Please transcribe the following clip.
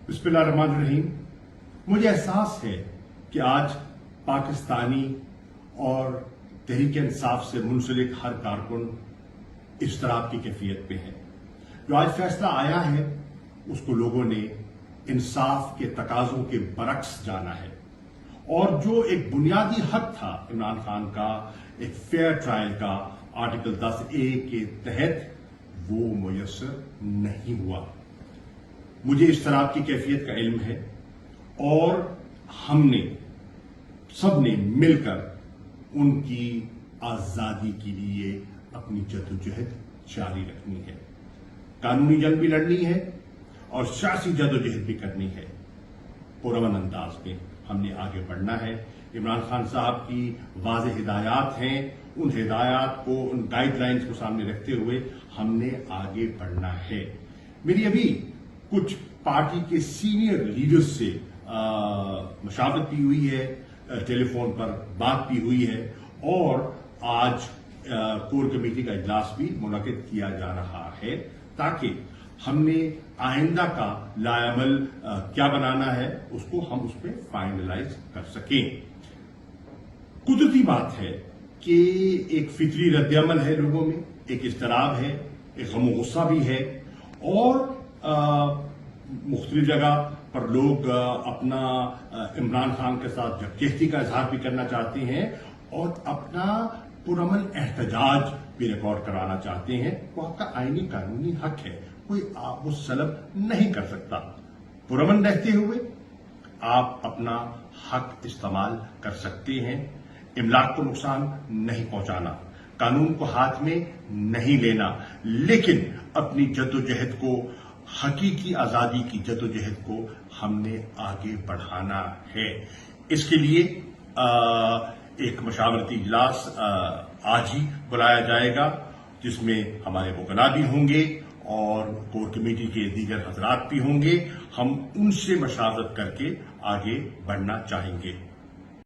बिस्मिल्लाहिर्रहमानिर्रहीम। मुझे एहसास है कि आज पाकिस्तानी और तहरीक इंसाफ से मुंसलिक हर कारकुन इज़्तिराब की कैफियत पे है। जो आज फैसला आया है उसको लोगों ने इंसाफ के तकाजों के बरक्स जाना है और जो एक बुनियादी हक था इमरान खान का एक फेयर ट्रायल का आर्टिकल 10A के तहत वो मुयस्सर नहीं हुआ। मुझे इज़्तिराब की कैफियत का इल्म है और हमने सबने मिलकर उनकी आजादी के लिए अपनी जद्दोजहद जारी रखनी है। कानूनी जंग भी लड़नी है और सियासी जद्दोजहद भी करनी है। पुरअमन अंदाज में हमने आगे बढ़ना है। इमरान खान साहब की वाज़ेह हिदायत हैं, उन हिदायत को, उन गाइडलाइंस को सामने रखते हुए हमने आगे बढ़ना है। मेरी अभी कुछ पार्टी के सीनियर लीडर्स से मशावरत भी हुई है, टेलीफोन पर बात भी हुई है और आज कोर कमेटी का इजलास भी मुनक्किद किया जा रहा है ताकि हमने आइंदा का लाएमल क्या बनाना है उसको हम उस पर फाइनलाइज कर सकें। कुदरती बात है कि एक फितरी रद्दअमल है लोगों में, एक इज़्तिराब है, एक गम गुस्सा भी है और मुख्तलिफ जगह पर लोग अपना इमरान खान के साथ यकजहती का इजहार भी करना चाहते हैं और अपना पुरअमन एहतजाज भी रिकॉर्ड कराना चाहते हैं। वो आपका आईनी कानूनी हक है, कोई आप वो सलब नहीं कर सकता। पुरअमन रहते हुए आप अपना हक इस्तेमाल कर सकते हैं। इमलाक को नुकसान नहीं पहुंचाना, कानून को हाथ में नहीं लेना, लेकिन अपनी जद्दोजहद को, हकीकी आजादी की जद्दोजहद को हमने आगे बढ़ाना है। इसके लिए एक मशावरती इजलास आज ही बुलाया जाएगा जिसमें हमारे वकला भी होंगे और कोर कमेटी के दीगर हजरात भी होंगे। हम उनसे मशावरत करके आगे बढ़ना चाहेंगे।